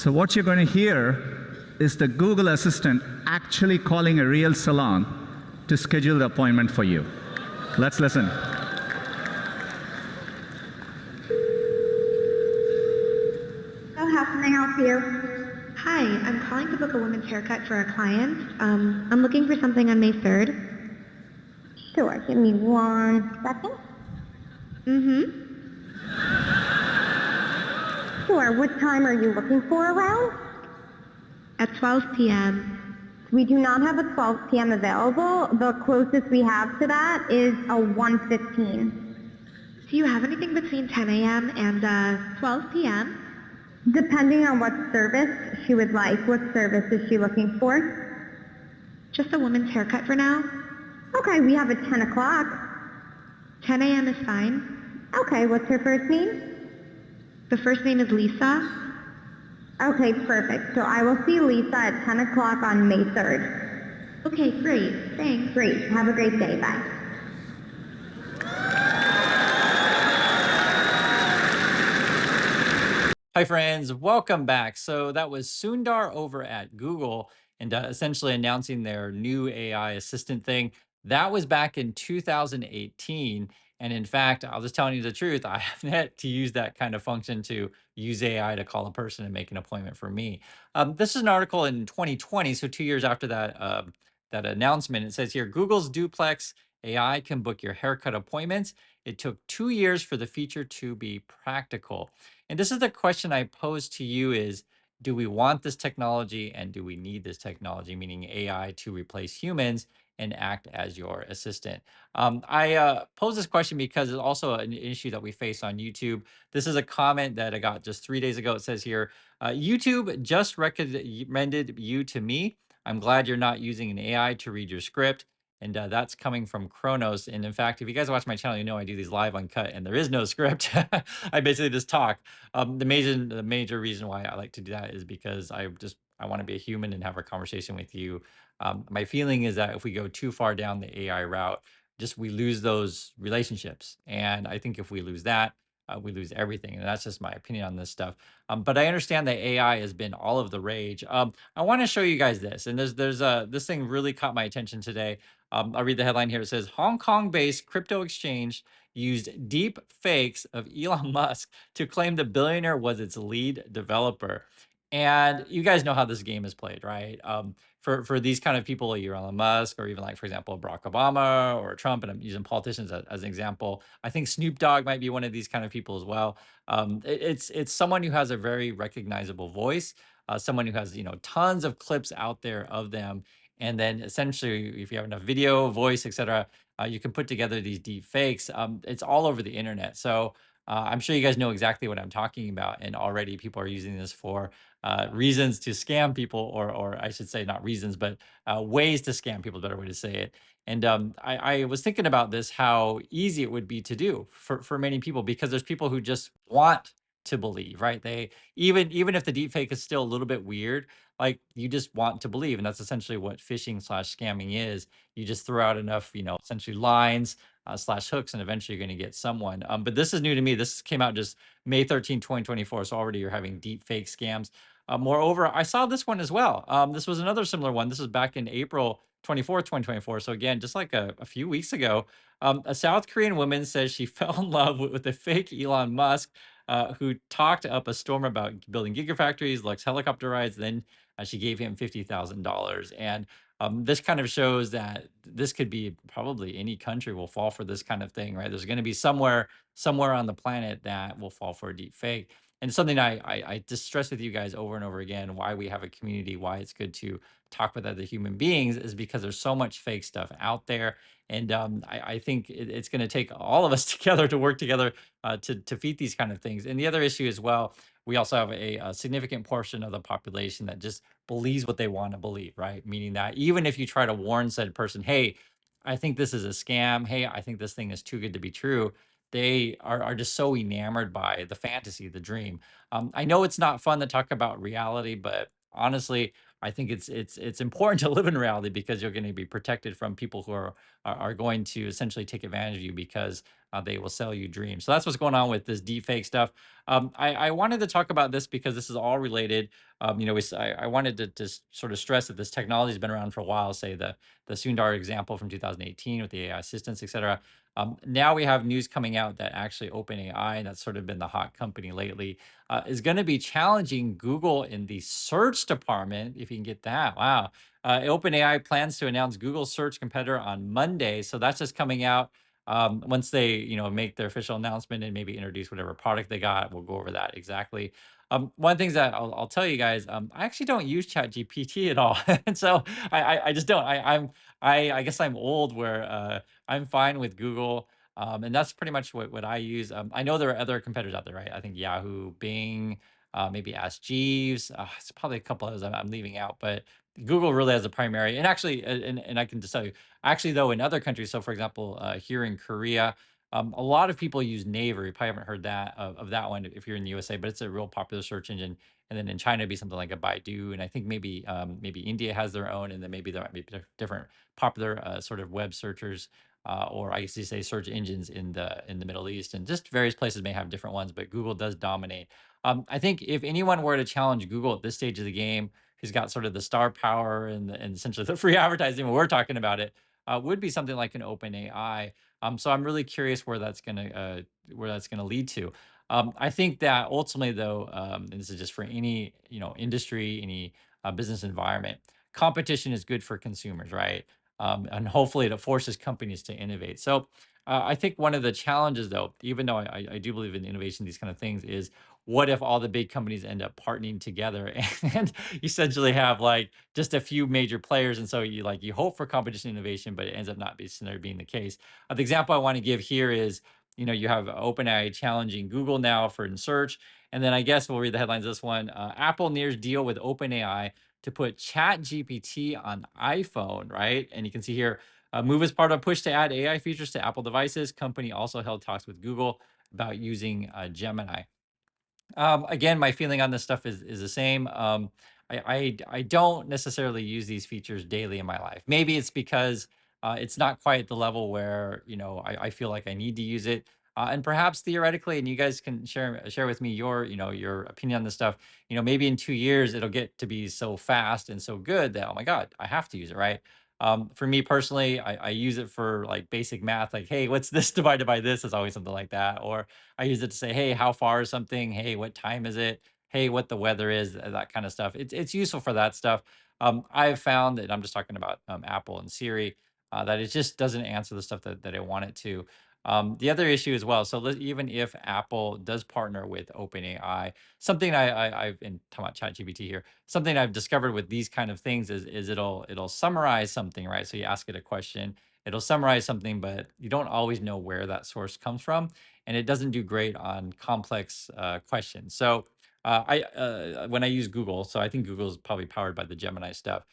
So what you're going to hear is the Google Assistant actually calling a real salon to schedule the appointment for you. Let's listen. So how can I help you? Hi, I'm calling to book a women's haircut for a client. I'm looking for something on May 3rd. Sure, give me 1 second. Sure, what time are you looking for around? At 12 p.m. We do not have a 12 p.m. available. The closest we have to that is a 1:15. Do you have anything between 10 a.m. and 12 p.m.? Depending on what service she would like. What service is she looking for? Just a women's haircut for now. Okay, we have a 10 o'clock. 10 a.m. is fine. Okay, what's her first name? The first name is Lisa. Okay, perfect. So I will see Lisa at 10 o'clock on May 3rd. Okay, great. Thanks. Great. Have a great day. Bye. Hi friends, welcome back. So that was Sundar over at Google and essentially announcing their new AI assistant thing. That was back in 2018. And in fact, I'll just tell you the truth, I have yet to use that kind of function to use AI to call a person and make an appointment for me. This is an article in 2020, so 2 years after that announcement. It says here, Google's Duplex AI can book your haircut appointments. It took 2 years for the feature to be practical. And this is the question I pose to you is, do we want this technology and do we need this technology, meaning AI to replace humans and act as your assistant? I pose this question because it's also an issue that we face on YouTube. This is a comment that I got just 3 days ago. It says here, YouTube just recommended you to me. I'm glad you're not using an AI to read your script. And that's coming from Kronos. And in fact, if you guys watch my channel, you know I do these live uncut and there is no script. I basically just talk. The major reason why I like to do that is because I want to be a human and have a conversation with you. My feeling is that if we go too far down the AI route, just we lose those relationships. And I think if we lose that, we lose everything. And that's just my opinion on this stuff. But I understand that AI has been all of the rage. I want to show you guys this. And this thing really caught my attention today. I'll read the headline here. It says Hong Kong-based crypto exchange used deep fakes of Elon Musk to claim the billionaire was its lead developer. And you guys know how this game is played, right? For these kind of people, like Elon Musk, or even like, for example, Barack Obama or Trump, and I'm using politicians as an example. I think Snoop Dogg might be one of these kind of people as well. It's someone who has a very recognizable voice, someone who has tons of clips out there of them, and then essentially, if you have enough video, voice, etc., you can put together these deep fakes. It's all over the internet. So I'm sure you guys know exactly what I'm talking about. And already people are using this for reasons to scam people, or I should say not reasons, but ways to scam people, better way to say it. And I was thinking about this, how easy it would be to do for many people, because there's people who just want to believe, right? They even if the deep fake is still a little bit weird, like you just want to believe. And that's essentially what phishing/scamming is. You just throw out enough, essentially lines slash hooks, and eventually you're going to get someone. But this is new to me. This came out just May 13, 2024. So already you're having deep fake scams. Moreover, I saw this one as well. This was another similar one. This was back in April 24th, 2024. So again, just like a few weeks ago, a South Korean woman says she fell in love with a fake Elon Musk, who talked up a storm about building gigafactories, Lux helicopter rides. Then she gave him $50,000. And this kind of shows that this could be probably any country will fall for this kind of thing, right? There's going to be somewhere on the planet that will fall for a deep fake. And something I just stress with you guys over and over again, why we have a community, why it's good to talk with other human beings, is because there's so much fake stuff out there. And I think it's going to take all of us together to work together to defeat these kind of things. And the other issue as well, we also have a significant portion of the population that just believes what they want to believe, right? Meaning that even if you try to warn said person, hey, I think this is a scam. Hey, I think this thing is too good to be true. They are just so enamored by the fantasy, the dream. I know it's not fun to talk about reality, but honestly, I think it's important to live in reality because you're going to be protected from people who are going to essentially take advantage of you because they will sell you dreams. So that's what's going on with this deep fake stuff. I wanted to talk about this because this is all related. I wanted to sort of stress that this technology has been around for a while. Say the Sundar example from 2018 with the AI assistants, et cetera. Now we have news coming out that actually OpenAI, and that's sort of been the hot company lately, is going to be challenging Google in the search department, if you can get that. Wow. OpenAI plans to announce Google's search competitor on Monday. So that's just coming out. Once they, make their official announcement and maybe introduce whatever product they got, we'll go over that exactly. One of the things that I'll tell you guys, I actually don't use ChatGPT at all, and so I just don't. I guess I'm old where I'm fine with Google. And that's pretty much what I use. I know there are other competitors out there, right? I think Yahoo, Bing, maybe Ask Jeeves. It's probably a couple others I'm leaving out, but Google really has a primary. And actually, and I can just tell you, actually, though, in other countries, so for example, here in Korea, a lot of people use Naver. You probably haven't heard of that one if you're in the USA, but it's a real popular search engine. And then in China, it'd be something like a Baidu, and I think maybe India has their own, and then maybe there might be different popular sort of web searchers or I guess you say search engines in the Middle East, and just various places may have different ones, but Google does dominate. I think if anyone were to challenge Google at this stage of the game, who's got sort of the star power and essentially the free advertising when we're talking about it, would be something like an open AI. So I'm really curious where that's gonna lead to. I think that ultimately, though, and this is just for any industry, any business environment, competition is good for consumers, right? And hopefully it forces companies to innovate. So I think one of the challenges, though, even though I do believe in innovation, these kind of things, is what if all the big companies end up partnering together and you essentially have like just a few major players, and so you hope for competition innovation, but it ends up not being the case. The example I want to give here is you have OpenAI challenging Google now for in search, and then I guess we'll read the headlines of this one. Apple nears deal with OpenAI to put Chat GPT on iPhone, right? And you can see here, move is part of a push to add AI features to Apple devices. Company also held talks with Google about using Gemini. Again, my feeling on this stuff is the same. I don't necessarily use these features daily in my life. Maybe it's because it's not quite at the level where I feel like I need to use it. And perhaps theoretically, and you guys can share with me your opinion on this stuff. Maybe in 2 years it'll get to be so fast and so good that, oh my God, I have to use it, right? For me personally, I use it for like basic math, like, hey, what's this divided by this? Is always something like that. Or I use it to say, hey, how far is something? Hey, what time is it? Hey, what the weather is? That kind of stuff. It's useful for that stuff. I've found that I'm just talking about Apple and Siri, that it just doesn't answer the stuff that I want it to. The other issue as well. So even if Apple does partner with OpenAI, something I've been talking about ChatGPT here. Something I've discovered with these kind of things is it'll summarize something, right? So you ask it a question, it'll summarize something, but you don't always know where that source comes from, and it doesn't do great on complex questions. So when I use Google, so I think Google is probably powered by the Gemini stuff.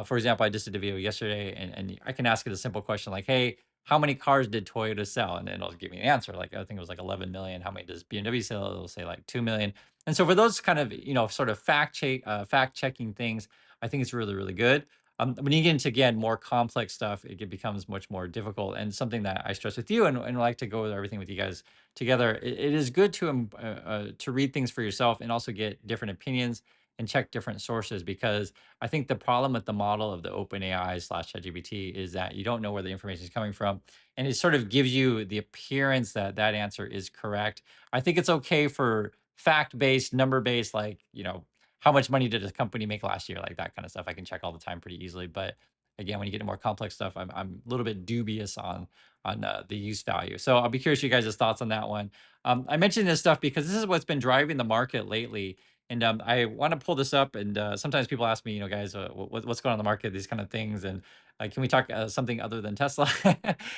For example, I just did a video yesterday, and I can ask it a simple question like, "Hey, how many cars did Toyota sell?" And then it'll give me an answer. Like I think it was like 11 million. How many does BMW sell? It'll say like 2 million. And so for those kind of sort of fact checking things, I think it's really really good. When you get into again more complex stuff, becomes much more difficult. And something that I stress with you, and like to go with everything with you guys together. It is good to read things for yourself and also get different opinions and check different sources, because I think the problem with the model of the OpenAI slash ChatGPT is that you don't know where the information is coming from, and it sort of gives you the appearance that that answer is correct. I think it's okay for fact based, number based, like how much money did a company make last year, like that kind of stuff. I can check all the time pretty easily, but again, when you get into more complex stuff, I'm a little bit dubious on the use value. So I'll be curious your guys' thoughts on that one. I mentioned this stuff because this is what's been driving the market lately. And I want to pull this up. And sometimes people ask me, guys, what's going on in the market, these kind of things. And can we talk something other than Tesla?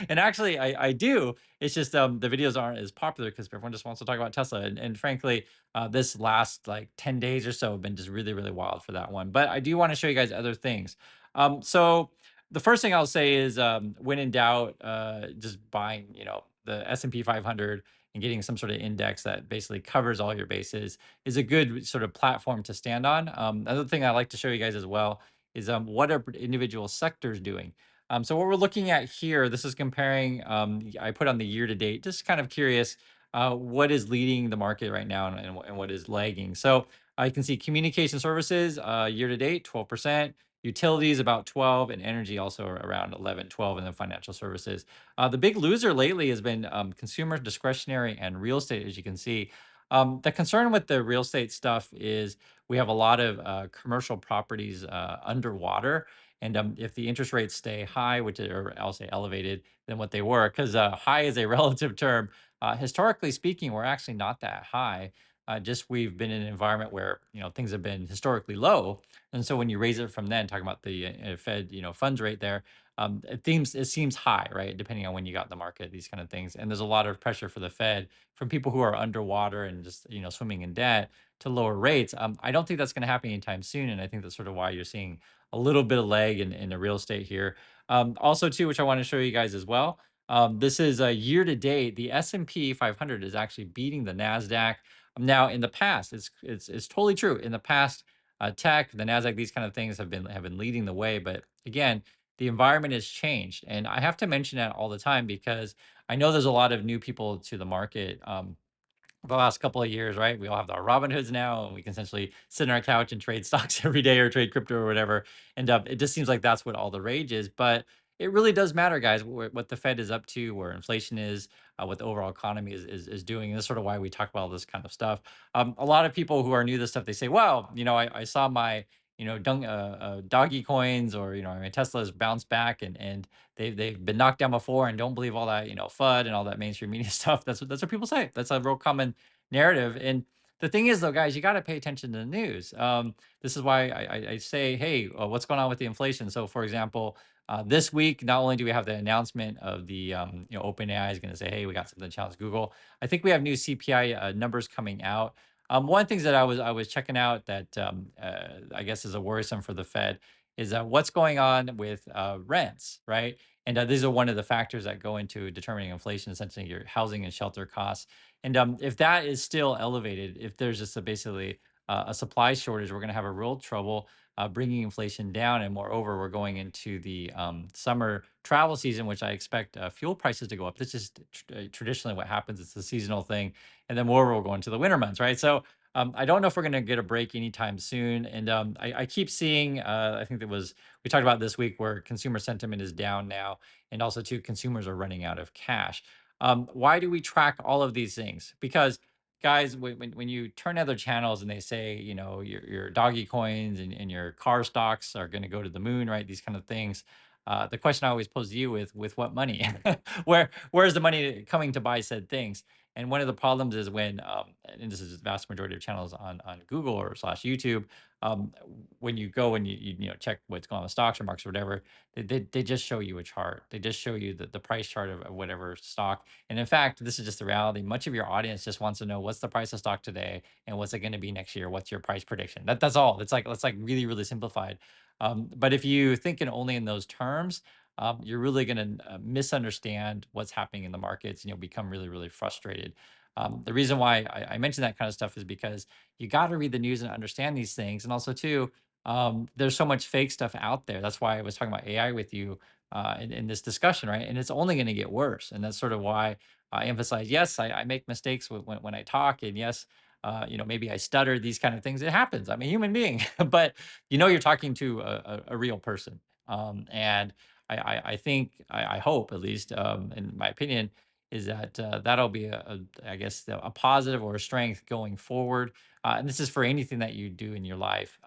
And actually, I do. It's just the videos aren't as popular because everyone just wants to talk about Tesla. And frankly, this last like 10 days or so have been just really, really wild for that one. But I do want to show you guys other things. So the first thing I'll say is when in doubt, just buying, the S&P 500 and getting some sort of index that basically covers all your bases is a good sort of platform to stand on. Another thing I like to show you guys as well is what are individual sectors doing. So what we're looking at here, this is comparing, I put on the year to date, just kind of curious, what is leading the market right now and what is lagging. So I can see communication services year to date, 12%, utilities about 12, and energy also around 11, 12, and then financial services. The big loser lately has been consumer discretionary and real estate, as you can see. The concern with the real estate stuff is we have a lot of commercial properties underwater. And if the interest rates stay high, which are, I'll say elevated than what they were, because high is a relative term. Historically speaking, we're actually not that high. Just we've been in an environment where things have been historically low, and so when you raise it from then, talking about the Fed funds rate there, it seems high, right? Depending on when you got in the market, these kind of things, and there's a lot of pressure for the Fed from people who are underwater and just swimming in debt to lower rates. I don't think that's going to happen anytime soon, and I think that's sort of why you're seeing a little bit of lag in the real estate here. Also, too, which I want to show you guys as well. This is a year to date. The S&P 500 is actually beating the Nasdaq. Now, in the past, it's totally true. In the past, tech, the Nasdaq, these kind of things have been leading the way. But again, the environment has changed, and I have to mention that all the time because I know there's a lot of new people to the market. The last couple of years, right? We all have our Robinhoods now, and we can essentially sit on our couch and trade stocks every day or trade crypto or whatever. And it just seems like that's what all the rage is. But it really does matter, guys, what the Fed is up to, where inflation is, what the overall economy is doing. And that's sort of why we talk about all this kind of stuff. A lot of people who are new to this stuff, they say, well, I saw my, doggy coins or, my Tesla's bounce back and they've been knocked down before and don't believe all that, FUD and all that mainstream media stuff. That's what people say. That's a real common narrative. And the thing is, though, guys, you got to pay attention to the news. This is why I say, hey, what's going on with the inflation? So, for example, this week, not only do we have the announcement of the, OpenAI is going to say, hey, we got something to challenge Google. I think we have new CPI numbers coming out. One of the things that I was checking out that I guess is a worrisome for the Fed is what's going on with rents, right? And these are one of the factors that go into determining inflation, essentially your housing and shelter costs. And if that is still elevated, if there's just basically a supply shortage, we're going to have a real trouble bringing inflation down. And moreover, we're going into the summer travel season, which I expect fuel prices to go up. This is traditionally what happens. It's a seasonal thing. And then moreover, we'll go into the winter months, right? So I don't know if we're going to get a break anytime soon. And I keep seeing, I think we talked about this week where consumer sentiment is down now. And also, too, consumers are running out of cash. Why do we track all of these things? Because guys, when you turn other channels and they say, your doggy coins and your car stocks are going to go to the moon, right? These kind of things. The question I always pose to you with what money? Where's the money coming to buy said things? And one of the problems is when, and this is the vast majority of channels on Google or slash YouTube, um, when you go and you check what's going on with stocks or markets or whatever, they just show you a chart. They just show you the price chart of whatever stock. And in fact, this is just the reality. Much of your audience just wants to know what's the price of stock today and what's it going to be next year. What's your price prediction? That's all. It's like really really simplified. But if you think in only in those terms, you're really going to misunderstand what's happening in the markets and you'll become really, really frustrated. The reason why I mention that kind of stuff is because you got to read the news and understand these things. And also, too, there's so much fake stuff out there. That's why I was talking about AI with you in this discussion, right? And it's only going to get worse. And that's sort of why I emphasize yes, I make mistakes when I talk. And yes, maybe I stutter, these kind of things. It happens. I'm a human being, but you're talking to a real person. And I think I hope at least in my opinion is that that'll be I guess a positive or a strength going forward. And this is for anything that you do in your life.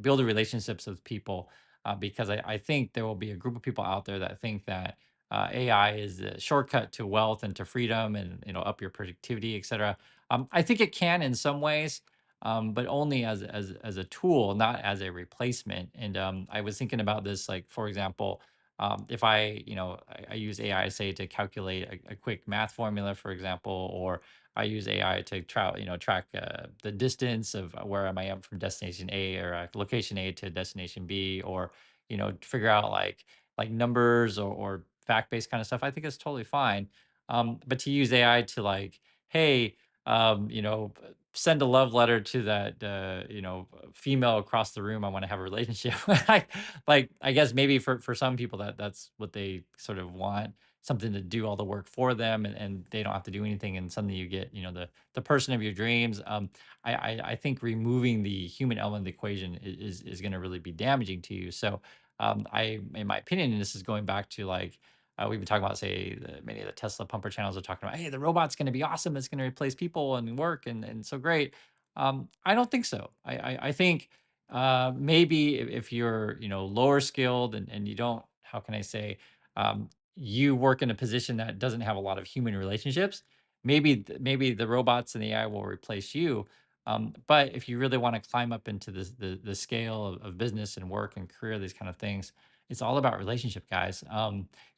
Build relationships with people because I think there will be a group of people out there that think that AI is a shortcut to wealth and to freedom and up your productivity, etc. I think it can in some ways. But only as a tool, not as a replacement. And I was thinking about this, like for example, if I use AI, say, to calculate a quick math formula, for example, or I use AI to track the distance of where I am from destination A or location A to destination B, or figure out like numbers or fact based kind of stuff. I think it's totally fine. But to use AI to like hey, send a love letter to that, female across the room I want to have a relationship. Like, I guess maybe for some people that's what they sort of want, something to do all the work for them, and they don't have to do anything, and suddenly you get, the person of your dreams. I think removing the human element of the equation is going to really be damaging to you. So, in my opinion, and this is going back to like, we've been talking about, say, many of the Tesla pumper channels are talking about, hey, the robot's going to be awesome. It's going to replace people and work and so great. I don't think so. I think maybe if you're, lower skilled and you don't, how can I say, you work in a position that doesn't have a lot of human relationships, maybe the robots and the AI will replace you. But if you really want to climb up into the scale of business and work and career, these kind of things, it's all about relationship, guys.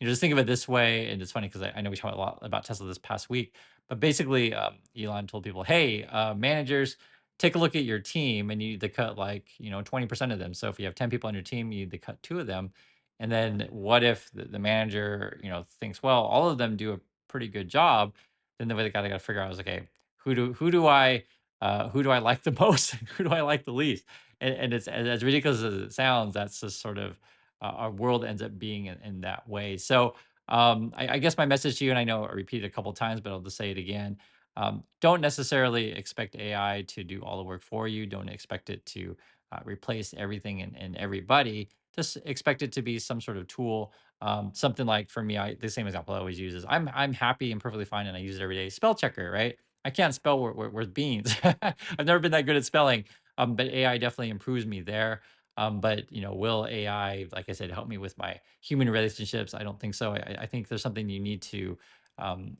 Just think of it this way, and it's funny because I know we talked a lot about Tesla this past week, but basically, Elon told people, "Hey, managers, take a look at your team, and you need to cut like 20% of them. So if you have 10 people on your team, you need to cut two of them. And then what if the manager, thinks, well, all of them do a pretty good job? Then the way they got to figure out is, okay, who do I like the most? Who do I like the least? And it's as ridiculous as it sounds. That's just sort of our world ends up being in that way. So I guess my message to you, and I know I repeated a couple times, but I'll just say it again. Don't necessarily expect AI to do all the work for you. Don't expect it to replace everything and everybody. Just expect it to be some sort of tool. Something like, for me, the same example I always use is, I'm happy and perfectly fine, and I use it every day. Spell checker, right? I can't spell word beans. I've never been that good at spelling, but AI definitely improves me there. But will AI, like I said, help me with my human relationships? I don't think so. I think there's something you need to,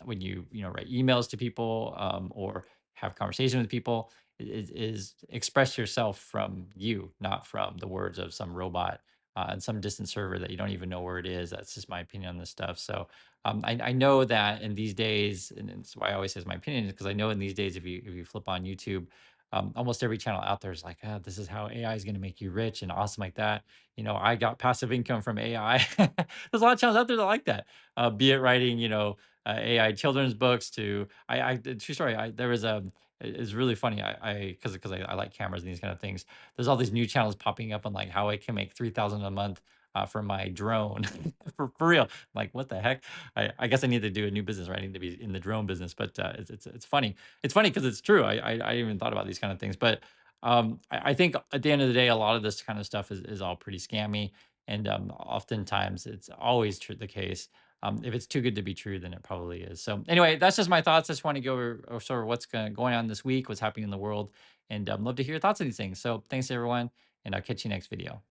when you write emails to people, or have conversation with people, is express yourself from you, not from the words of some robot and some distant server that you don't even know where it is. That's just my opinion on this stuff. So I know that in these days, and it's why I always say it's my opinion, is because I know in these days, if you flip on YouTube, almost every channel out there is like, this is how AI is going to make you rich and awesome like that. I got passive income from AI. There's a lot of channels out there that like that. Be it writing, AI children's books to, true story. There was a, it's really funny. Because I like cameras and these kind of things. There's all these new channels popping up on like how I can make 3,000 a month from my drone for real. I'm like, what the heck? I guess I need to do a new business, right? I need to be in the drone business, but it's funny. It's funny because it's true. I even thought about these kind of things, but I think at the end of the day, a lot of this kind of stuff is all pretty scammy, and oftentimes it's always the case. If it's too good to be true, then it probably is. So anyway, that's just my thoughts. I just want to go over sort of what's going on this week, what's happening in the world, and love to hear your thoughts on these things. So thanks everyone, and I'll catch you next video.